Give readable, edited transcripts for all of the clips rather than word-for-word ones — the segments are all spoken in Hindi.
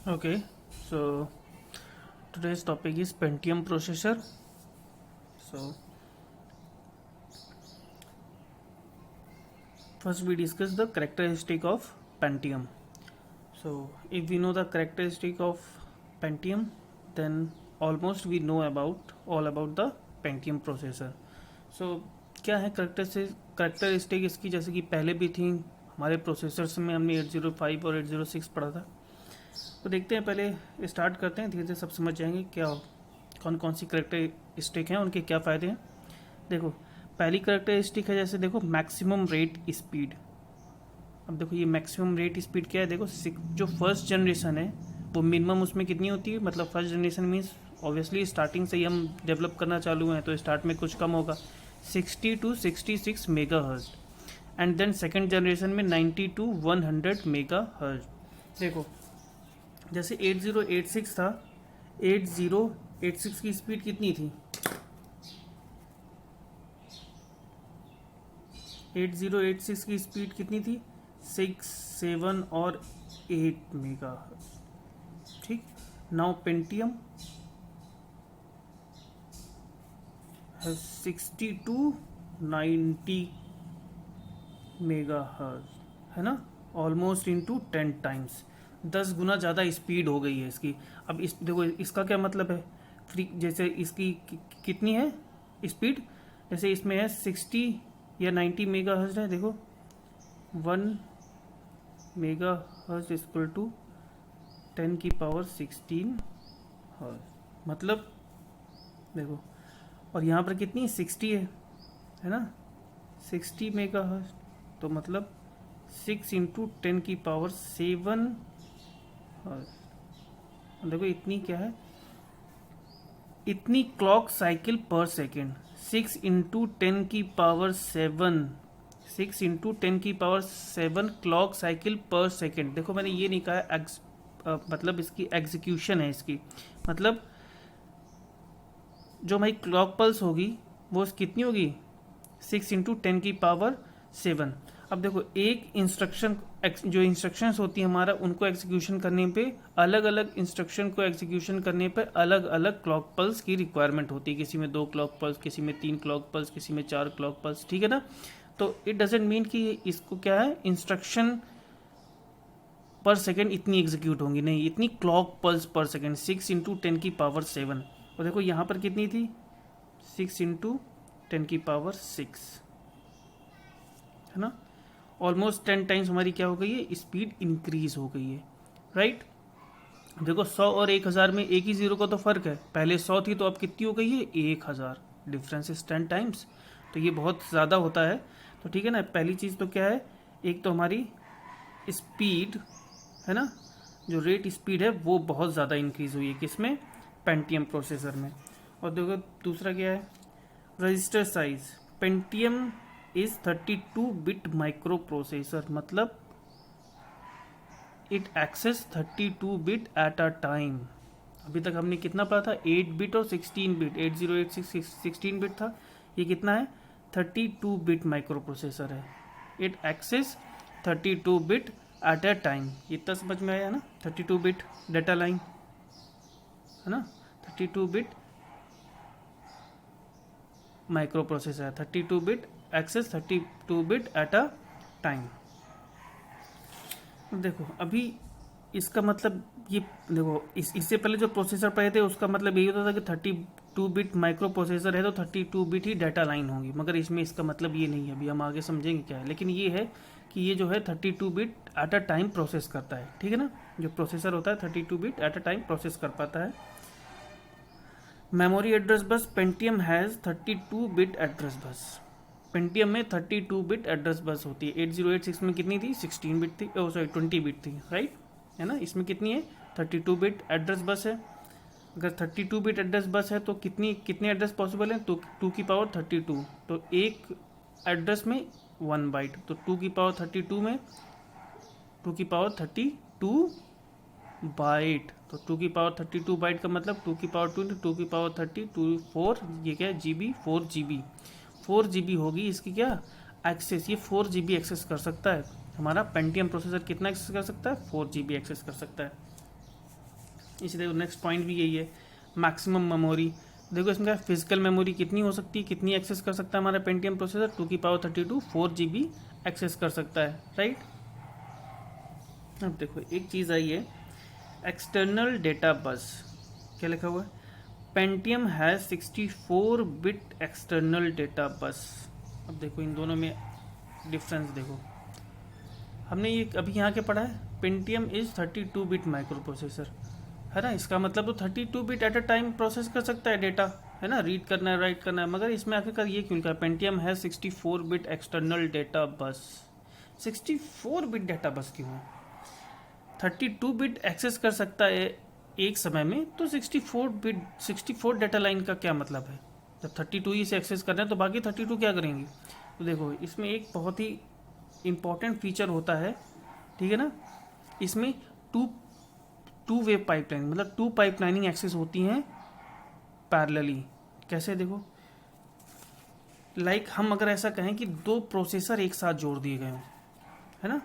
Okay, so today's topic is Pentium processor. So first we discuss the characteristic of Pentium. So if we know the characteristic of Pentium, then almost we know about all about the Pentium processor. So क्या है करेक्टरिस्टिक इसकी, जैसे कि पहले भी थी हमारे प्रोसेसर्स में, हमने 805 और 806 पढ़ा था। तो देखते हैं, पहले स्टार्ट करते हैं, धीरे धीरे सब समझ जाएंगे क्या कौन कौन सी करेक्टरिस्टिक हैं, उनके क्या फ़ायदे हैं। देखो, पहली करेक्टरिस्टिक है, जैसे देखो मैक्सिमम रेट स्पीड। अब देखो ये मैक्सिमम रेट स्पीड क्या है, देखो जो फर्स्ट जनरेशन है वो मिनिमम उसमें कितनी होती है, मतलब first generation means obviously starting से ही हम डेवलप करना चालू हैं तो स्टार्ट में कुछ कम होगा, 60 to 66 megahertz, and then second generation में 90 to 100 मेगाहर्ट्ज़। देखो जैसे 8086 था, 8086 की स्पीड कितनी थी, 8086 की स्पीड कितनी थी, 6, 7 और 8 मेगा। ठीक, नाउ पेंटियम है 60 to 90 मेगा है ना, ऑलमोस्ट इनटू 10 टाइम्स, 10 गुना ज़्यादा स्पीड हो गई है इसकी। अब इस देखो इसका क्या मतलब है, फ्री जैसे इसकी कितनी है स्पीड, जैसे इसमें है 60 या 90 मेगा हर्ट्ज है, देखो 1 मेगा हर्ट्ज इक्वल टू 10 की पावर 16 हर्ट्ज, मतलब देखो, और यहाँ पर कितनी 60 है ना, 60 मेगा हर्ट्ज, तो मतलब 6 इंटू 10 की पावर 7 हर्ट्ज। देखो इतनी क्या है, इतनी क्लॉक साइकिल पर सेकेंड, 6 इंटू 10 की पावर 7, 6 इंटू 10 की पावर 7 क्लॉक साइकिल पर सेकेंड। देखो मैंने ये नहीं कहा मतलब इसकी एग्जीक्यूशन है, इसकी मतलब जो हमारी क्लॉक पल्स होगी वो कितनी होगी, 6 इंटू 10 की पावर 7। अब देखो एक इंस्ट्रक्शन, जो इंस्ट्रक्शंस होती हैं हमारा, उनको एग्जीक्यूशन करने पे, अलग अलग इंस्ट्रक्शन को एग्जीक्यूशन करने पे अलग अलग क्लॉक पल्स की रिक्वायरमेंट होती है, किसी में 2 क्लॉक पल्स, किसी में 3 क्लॉक पल्स, किसी में 4 क्लॉक पल्स, ठीक है ना। तो इट डजेंट मीन कि इसको क्या है, इंस्ट्रक्शन पर सेकेंड इतनी एग्जीक्यूट होंगी, नहीं, इतनी क्लॉक पल्स पर सेकेंड, 6 इंटू 10 की पावर 7। और देखो यहाँ पर कितनी थी, 6 इंटू 10 की पावर 6, है ना, ऑलमोस्ट 10 टाइम्स हमारी क्या हो गई है, स्पीड इंक्रीज हो गई है, राइट। देखो 100 और 1000 में एक ही जीरो का तो फर्क है, पहले 100 थी तो अब कितनी हो गई है, 1000, डिफरेंस इज 10 टाइम्स, तो ये बहुत ज़्यादा होता है। तो ठीक है ना, पहली चीज़ तो क्या है, एक तो हमारी स्पीड है ना, जो रेट स्पीड है वो बहुत ज़्यादा इंक्रीज हुई है, किसमें, पेंटियम प्रोसेसर में। और देखो दूसरा क्या है, register size, Pentium is 32 bit microprocessor, मतलब it access 32 bit at a time. अभी तक हमने कितना पढ़ा था, 8 बिट और 16 बिट, 8086 16 बिट था, ये कितना है, 32 बिट माइक्रो प्रोसेसर है, it access 32 bit at a time. इतना समझ में आया ना, 32 बिट डेटा लाइन है ना, 32 बिट माइक्रो प्रोसेसर है, 32 bit access 32 bit at a time. देखो अभी इसका मतलब ये, देखो इससे पहले जो प्रोसेसर पढ़े थे उसका मतलब यही होता था कि 32 बिट माइक्रो प्रोसेसर है तो 32 बिट ही डाटा लाइन होंगी, मगर इसमें इसका मतलब ये नहीं है, अभी हम आगे समझेंगे क्या है। लेकिन ये है कि ये जो है 32 bit at a time process करता है, ठीक है ना, जो प्रोसेसर होता है 32 bit at a time process कर पाता है। Memory address bus, Pentium has 32 bit address bus, Pentium में 32 बिट एड्रेस बस होती है, 8086 में कितनी थी, 16 बिट थी, सॉरी 20 बिट थी, राइट, है ना। इसमें कितनी है, 32 बिट एड्रेस बस है। अगर 32 बिट एड्रेस बस है तो कितने एड्रेस पॉसिबल है, तो 2 की पावर 32, तो एक एड्रेस में 1 बाइट, तो 2 की पावर 32 में 2 की पावर 32 बाइट, तो 2 की पावर 32 बाइट का मतलब 2 की पावर 2 इंटू 2 की पावर 32 4, ये क्या है, GB, 4 GB होगी इसकी क्या एक्सेस, ये 4 GB एक्सेस कर सकता है हमारा पेंटियम प्रोसेसर, कितना एक्सेस कर सकता है, 4 GB एक्सेस कर सकता है। इसी देखो नेक्स्ट पॉइंट भी यही है, मैक्सिमम मेमोरी। देखो इसमें फिजिकल मेमोरी कितनी हो सकती है, कितनी एक्सेस कर सकता है हमारा पेंटियम प्रोसेसर, 2 की पावर 32 4 GB एक्सेस कर सकता है, राइट। अब देखो एक चीज़ आई है, एक्सटर्नल डेटा बस, क्या लिखा हुआ है, Pentium has 64 bit external data bus. अब देखो इन दोनों में डिफरेंस देखो, हमने ये अभी यहाँ के पढ़ा है, Pentium is 32 bit microprocessor, है ना, इसका मतलब तो 32 bit at a time process कर सकता है डेटा, है ना, रीड करना है, राइट करना है, मगर इसमें आखिरकार ये क्यों लिखा है, पेंटियम है 64 bit external data bus. 64 bit data bus क्यों है, 32 बिट एक्सेस कर सकता है एक समय में, तो 64 डेटा लाइन का क्या मतलब है, जब 32 ही से एक्सेस कर रहे हैं तो बाकी 32 क्या करेंगे। तो देखो इसमें एक बहुत ही इम्पॉर्टेंट फीचर होता है, ठीक है ना, इसमें टू वे पाइपलाइन, मतलब 2 पाइपलाइनिंग एक्सेस होती हैं पैरेलली। कैसे देखो, लाइक हम अगर ऐसा कहें कि 2 प्रोसेसर एक साथ जोड़ दिए गए हों, है ना,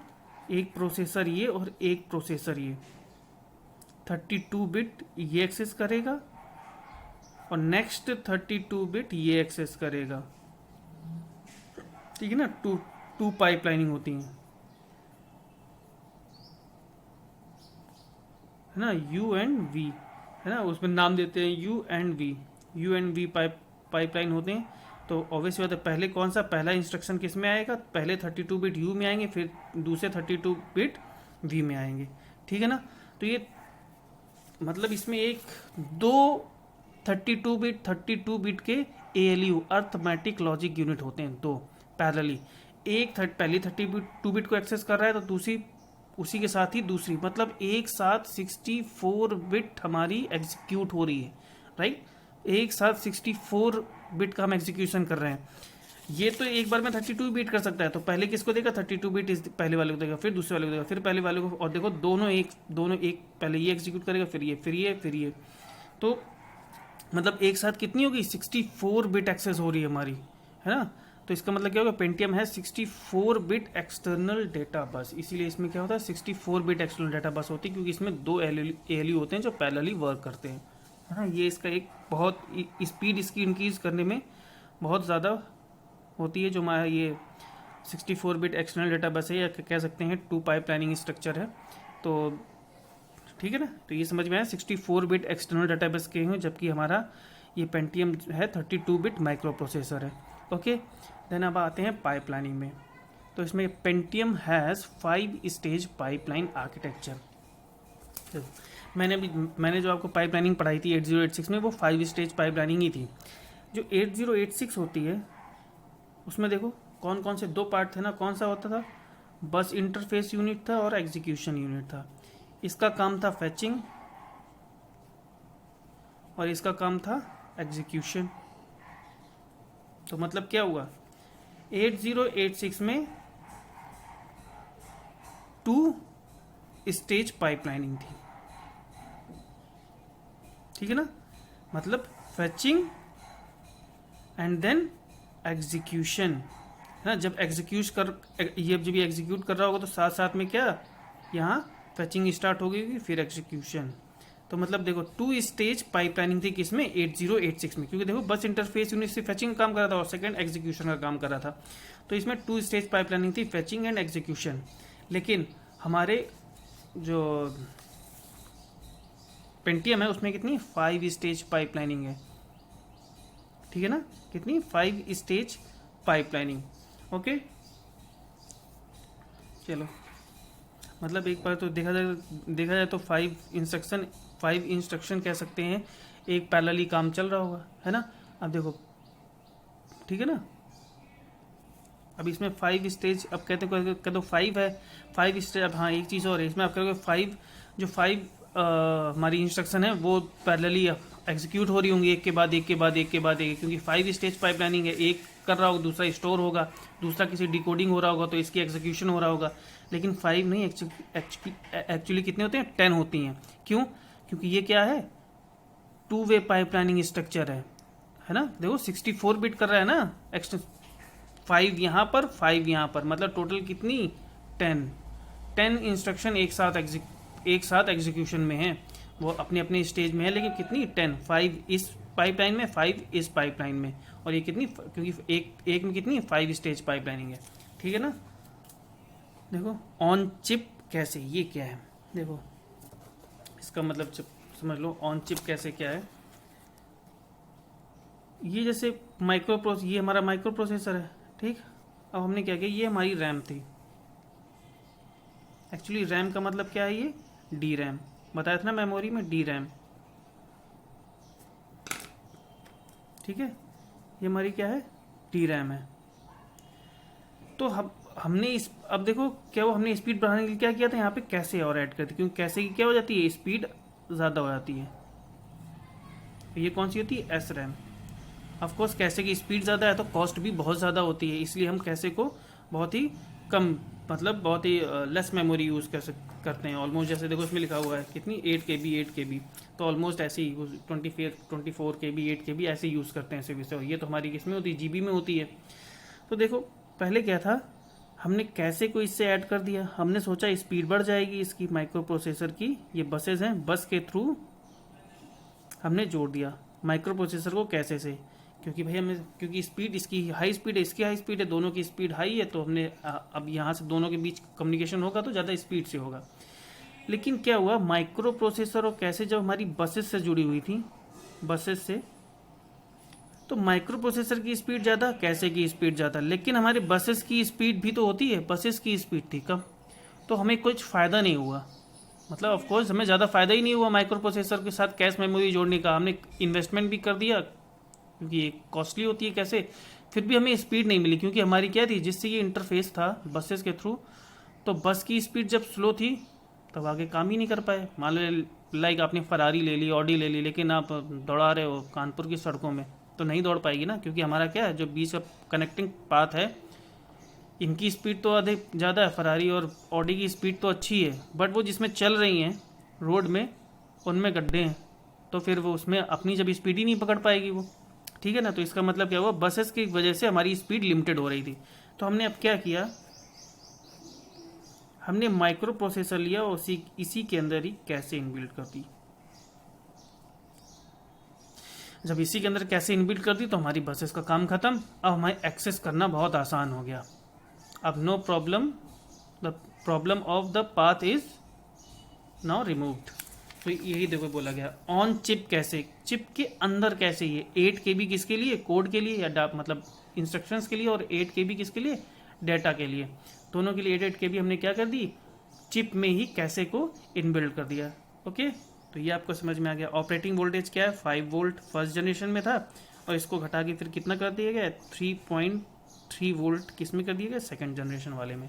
एक प्रोसेसर ये और एक प्रोसेसर ये, 32 बिट ये एक्सेस करेगा और नेक्स्ट 32 बिट ये एक्सेस करेगा, ठीक है ना, टू पाइपलाइनिंग होती हैं, है ना, यू एंड वी, है ना, उसमें नाम देते हैं यू एंड वी पाइपलाइन होते हैं। तो ऑब्वियस बात है, पहले कौन सा पहला इंस्ट्रक्शन किस में आएगा, पहले 32 बिट यू में आएंगे, फिर दूसरे 32 बिट वी में आएंगे, ठीक है ना। तो ये मतलब इसमें एक दो 32 बिट के ALU अर्थमेटिक लॉजिक यूनिट होते हैं, दो पैरेलली, एक पहली 32 बिट को एक्सेस कर रहा है तो दूसरी उसी के साथ ही दूसरी, मतलब एक साथ 64 बिट हमारी एग्जीक्यूट हो रही है, राइट, एक साथ 64 बिट का हम एग्जीक्यूशन कर रहे हैं। ये तो एक बार में 32 बिट कर सकता है, तो पहले किसको देगा, 32 बिट इस पहले वाले को देगा, फिर दूसरे वाले को देगा, फिर पहले वाले को, और देखो दोनों एक पहले ये एग्जीक्यूट करेगा, फिर ये, तो मतलब एक साथ कितनी होगी, 64 बिट एक्सेस हो रही है हमारी, है ना। तो इसका मतलब क्या होगा, पेंटियम है 64 बिट एक्सटर्नल डेटा बस, इसीलिए इसमें क्या होता है 64 बिट एक्सटर्नल डेटा बस होती है, क्योंकि इसमें 2 ALU होते हैं जो पैरेलली वर्क करते हैं, है ना। ये इसका एक बहुत स्पीड इसकी इंक्रीज करने में बहुत ज़्यादा होती है, जो हमारा ये 64 बिट एक्सटर्नल डेटा बस है, या कह सकते हैं 2 पाइपलाइनिंग स्ट्रक्चर है। तो ठीक है ना, तो ये समझ में आया, 64 बिट एक्सटर्नल डेटा बस के हैं, जबकि हमारा ये पेंटियम है 32 बिट माइक्रो प्रोसेसर है, ओके। देन अब आते हैं पाइपलाइनिंग में। तो इसमें Pentium has 5 stage pipeline architecture. मैंने जो आपको पाइपलाइनिंग पढ़ाई थी 8086 में, वो 5 स्टेज पाइपलाइनिंग ही थी। जो 8086 होती है उसमें देखो कौन कौन से 2 पार्ट थे ना, कौन सा होता था, बस इंटरफेस यूनिट था और एग्जीक्यूशन यूनिट था। इसका काम था फैचिंग और इसका काम था एग्जीक्यूशन। तो मतलब क्या हुआ, 8086 में 2 स्टेज पाइपलाइनिंग थी, ठीक है ना, मतलब फैचिंग एंड देन एग्जीक्यूशन, है ना। जब जब ये एग्जीक्यूट कर रहा होगा तो साथ साथ में क्या, यहाँ फैचिंग स्टार्ट हो गई, फिर एग्जीक्यूशन। तो मतलब देखो 2 स्टेज पाइपलाइनिंग थी किसमें, 8086 में, क्योंकि देखो बस इंटरफेस यूनिट से फैचिंग काम कर रहा था और सेकंड एग्जीक्यूशन का काम कर रहा था। तो इसमें 2 स्टेज पाइपलाइनिंग थी, फैचिंग एंड एग्जीक्यूशन। लेकिन हमारे जो पेंटियम है उसमें कितनी 5 स्टेज पाइपलाइनिंग है, ठीक है ना, कितनी 5 स्टेज पाइपलाइनिंग, ओके। चलो मतलब एक बार तो देखा जाए तो 5 इंस्ट्रक्शन कह सकते हैं, एक पैरेलली काम चल रहा होगा, है ना। अब देखो ठीक है ना, अब इसमें 5 स्टेज, अब कहते तो 5 है, 5 स्टेज। अब हाँ एक चीज़ और है, इसमें आप कहोगे 5 हमारी इंस्ट्रक्शन है वो पैरेलली एग्जीक्यूट हो रही होंगी एक के बाद एक, क्योंकि 5 स्टेज पाइपलाइनिंग है, एक कर रहा होगा, दूसरा स्टोर होगा, दूसरा किसी डिकोडिंग हो रहा होगा तो इसकी एग्जीक्यूशन हो रहा होगा। लेकिन 5 नहीं, एक्चुअली कितने होते हैं, 10 होती हैं। क्यों, क्योंकि ये क्या है, 2 वे पाइपलाइनिंग स्ट्रक्चर है ना। देखो 64 बिट कर रहा है ना, 5 यहाँ पर 5 यहाँ पर, मतलब टोटल कितनी 10 इंस्ट्रक्शन एक साथ एग्जीक्यूशन में है। वो अपने अपने स्टेज में है, लेकिन कितनी 10, 5 इस पाइपलाइन में, 5 इस पाइपलाइन में, और ये कितनी, क्योंकि एक में कितनी 5 स्टेज पाइपलाइनिंग है, ठीक है ना। देखो ऑन चिप कैसे, ये क्या है, देखो इसका मतलब समझ लो ऑन चिप कैसे क्या है। ये जैसे ये हमारा माइक्रो प्रोसेसर है, ठीक। अब हमने क्या किया, ये हमारी रैम थी। एक्चुअली रैम का मतलब क्या है, ये डी रैम बताया था ना मेमोरी में, डी रैम, ठीक है। ये हमारी क्या है, डी रैम है। तो हमने इस, अब देखो क्या वो हमने स्पीड बढ़ाने के लिए क्या किया था, यहाँ पे कैसे और ऐड कर दी, क्योंकि कैसे की क्या हो जाती है, स्पीड ज़्यादा हो जाती है। ये कौन सी होती है, एस रैम। ऑफकोर्स कैसे की स्पीड ज़्यादा है तो कॉस्ट भी बहुत ज़्यादा होती है, इसलिए हम कैसे को बहुत ही कम, मतलब बहुत ही लेस मेमोरी यूज़ करते हैं। ऑलमोस्ट जैसे देखो इसमें लिखा हुआ है कितनी 8 KB, तो ऑलमोस्ट ऐसे ही 24 KB 8 KB ऐसे यूज़ करते हैं ऐसे वैसे। ये तो हमारी किस में होती है, GB में होती है। तो देखो पहले क्या था, हमने कैसे को इससे ऐड कर दिया, हमने सोचा स्पीड बढ़ जाएगी इसकी माइक्रो प्रोसेसर की, ये बसेज हैं, बस के थ्रू हमने जोड़ दिया माइक्रो प्रोसेसर को कैसे से, क्योंकि भाई हमें, क्योंकि स्पीड इसकी हाई स्पीड है, इसकी हाई स्पीड है, दोनों की स्पीड हाई है, तो हमने अब यहाँ से दोनों के बीच कम्युनिकेशन होगा तो ज़्यादा स्पीड से होगा। लेकिन क्या हुआ, माइक्रो प्रोसेसर और कैसे जब हमारी बसेस से जुड़ी हुई थी, बसेस से, तो माइक्रो प्रोसेसर की स्पीड ज़्यादा, कैसे की स्पीड ज़्यादा, लेकिन हमारे बसेस की स्पीड भी तो होती है, बसेस की स्पीड थी कम, तो हमें कुछ फ़ायदा नहीं हुआ। मतलब ऑफकोर्स हमें ज़्यादा फ़ायदा ही नहीं हुआ माइक्रो प्रोसेसर के साथ कैश मेमोरी जोड़ने का, हमने इन्वेस्टमेंट भी कर दिया क्योंकि ये कॉस्टली होती है कैसे, फिर भी हमें स्पीड नहीं मिली, क्योंकि हमारी क्या थी, जिससे ये इंटरफेस था बसेस के थ्रू, तो बस की स्पीड जब स्लो थी तब आगे काम ही नहीं कर पाए। मान लो लाइक आपने फरारी ले ली, ऑडी ले ली, लेकिन आप दौड़ा रहे हो कानपुर की सड़कों में, तो नहीं दौड़ पाएगी ना, क्योंकि हमारा क्या है, जो बीच का कनेक्टिंग पाथ है, इनकी स्पीड तो अधिक ज़्यादा है, फरारी और ऑडी की स्पीड तो अच्छी है, बट वो जिसमें चल रही हैं रोड में, उनमें गड्ढे हैं, तो फिर वो उसमें अपनी जब स्पीड ही नहीं पकड़ पाएगी वो, ठीक है ना। तो इसका मतलब क्या हुआ, बसेस की वजह से हमारी स्पीड लिमिटेड हो रही थी। तो हमने अब क्या किया, हमने माइक्रो प्रोसेसर लिया और इसी के अंदर ही कैसे इनबिल्ट कर दी। जब इसी के अंदर कैसे इनबिल्ट कर दी तो हमारी बसेस का काम खत्म, अब हमें एक्सेस करना बहुत आसान हो गया। अब no problem, the problem of the path is now removed. तो यही देखो बोला गया, ऑन चिप कैसे, चिप के अंदर कैसे, ये 8 KB किसके लिए, कोड के लिए, या मतलब इंस्ट्रक्शंस के लिए, और 8 KB किसके लिए, डेटा के लिए, दोनों के लिए 8 KB हमने क्या कर दी, चिप में ही कैसे को इनबिल्ड कर दिया। ओके, तो ये आपको समझ में आ गया। ऑपरेटिंग वोल्टेज क्या है, 5 वोल्ट फर्स्ट जनरेशन में था, और इसको घटा के फिर कितना कर दिया गया, 3.3 वोल्ट किस में कर दिया गया, सेकेंड जनरेशन वाले में,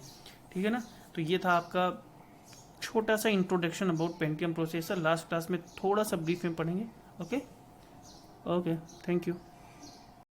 ठीक है ना। तो ये था आपका छोटा सा introduction about Pentium processor. Last class में थोड़ा सा ब्रीफ में पढ़ेंगे। Okay, thank you.